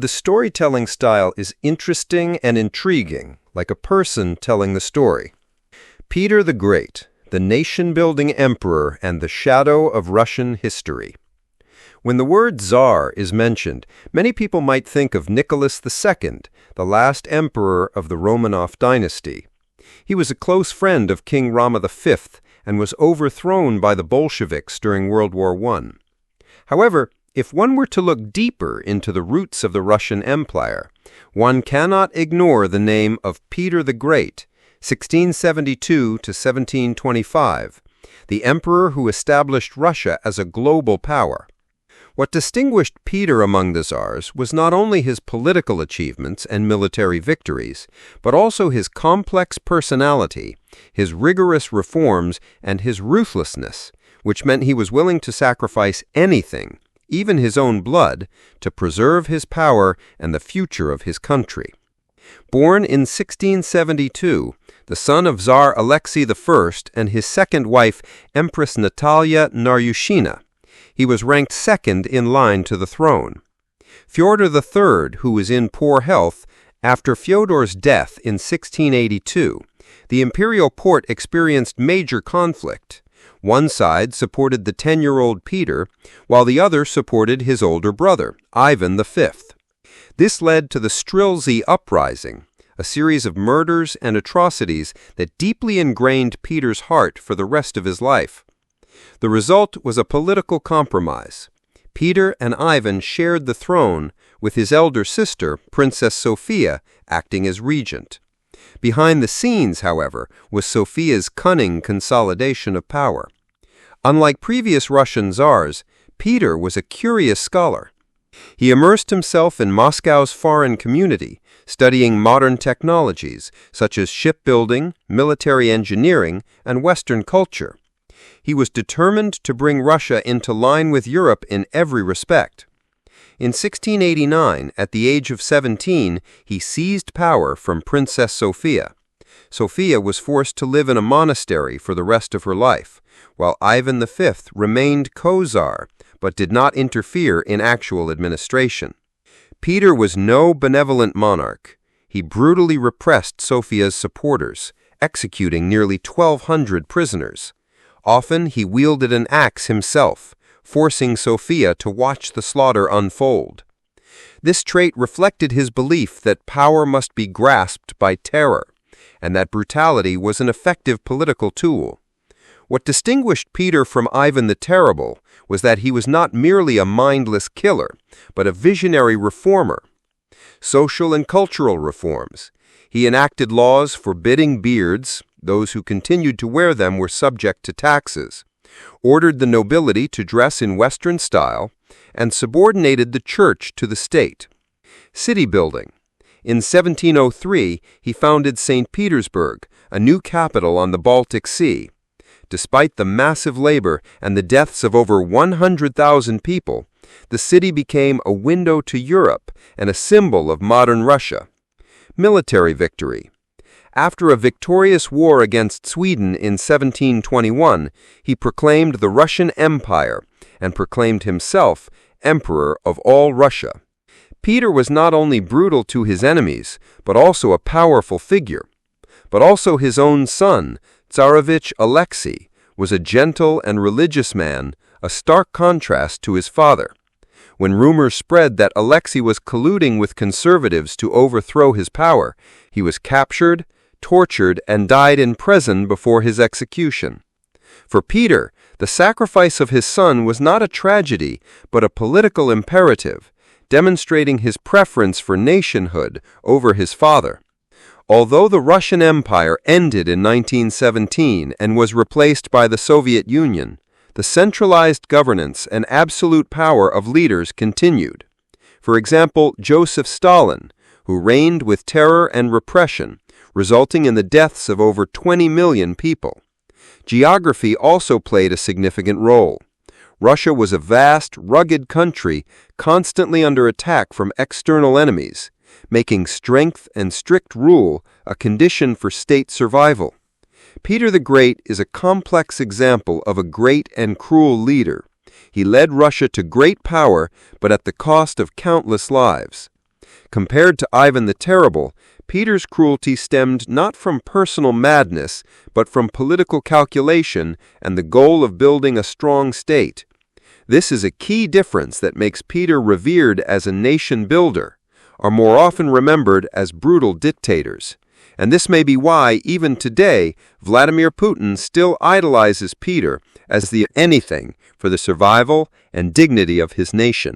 The storytelling style is interesting and intriguing, like a person telling the story. Peter the Great, the nation-building emperor and the shadow of Russian history. When the word Tsar is mentioned, many people might think of Nicholas II, the last emperor of the Romanov dynasty. He was a close friend of King Rama V and was overthrown by the Bolsheviks during World War I. However, if one were to look deeper into the roots of the Russian Empire, one cannot ignore the name of Peter the Great, 1672 to 1725, the emperor who established Russia as a global power. What distinguished Peter among the Tsars was not only his political achievements and military victories, but also his complex personality, his rigorous reforms, and his ruthlessness, which meant he was willing to sacrifice anything, even his own blood, to preserve his power and the future of his country. Born in 1672, the son of Tsar Alexei I and his second wife, Empress Natalia Naryushina, he was ranked second in line to the throne. Fyodor III, who was in poor health, after Fyodor's death in 1682, the imperial court experienced major conflict. One side supported the 10-year-old Peter, while the other supported his older brother, Ivan V. This led to the Strilzy Uprising, a series of murders and atrocities that deeply ingrained Peter's heart for the rest of his life. The result was a political compromise. Peter and Ivan shared the throne, with his elder sister, Princess Sophia, acting as regent. Behind the scenes, however, was Sophia's cunning consolidation of power. Unlike previous Russian czars, Peter was a curious scholar. He immersed himself in Moscow's foreign community, studying modern technologies such as shipbuilding, military engineering, and Western culture. He was determined to bring Russia into line with Europe in every respect. In 1689, at the age of 17, he seized power from Princess Sophia. Sophia was forced to live in a monastery for the rest of her life, while Ivan V remained co-czar, but did not interfere in actual administration. Peter was no benevolent monarch. He brutally repressed Sophia's supporters, executing nearly 1,200 prisoners. Often he wielded an axe himself, forcing Sophia to watch the slaughter unfold. This trait reflected his belief that power must be grasped by terror, and that brutality was an effective political tool. What distinguished Peter from Ivan the Terrible was that he was not merely a mindless killer, but a visionary reformer. Social and cultural reforms. He enacted laws forbidding beards. Those who continued to wear them were subject to taxes, ordered the nobility to dress in Western style, and subordinated the church to the state. City building. In 1703, he founded St. Petersburg, a new capital on the Baltic Sea. Despite the massive labor and the deaths of over 100,000 people, the city became a window to Europe and a symbol of modern Russia. Military victory. After a victorious war against Sweden in 1721, he proclaimed the Russian Empire and proclaimed himself Emperor of all Russia. Peter was not only brutal to his enemies, but also a powerful figure. But also his own son, Tsarevich Alexei, was a gentle and religious man, a stark contrast to his father. When rumors spread that Alexei was colluding with conservatives to overthrow his power, he was captured, tortured, and died in prison before his execution. For Peter, the sacrifice of his son was not a tragedy, but a political imperative, demonstrating his preference for nationhood over his father. Although the Russian Empire ended in 1917 and was replaced by the Soviet Union, the centralized governance and absolute power of leaders continued. For example, Joseph Stalin, who reigned with terror and repression, resulting in the deaths of over 20 million people. Geography also played a significant role. Russia was a vast, rugged country constantly under attack from external enemies, making strength and strict rule a condition for state survival. Peter the Great is a complex example of a great and cruel leader. He led Russia to great power, but at the cost of countless lives. Compared to Ivan the Terrible, Peter's cruelty stemmed not from personal madness, but from political calculation and the goal of building a strong state. This is a key difference that makes Peter revered as a nation builder, or more often remembered as brutal dictators. And this may be why, even today, Vladimir Putin still idolizes Peter as the anything for the survival and dignity of his nation.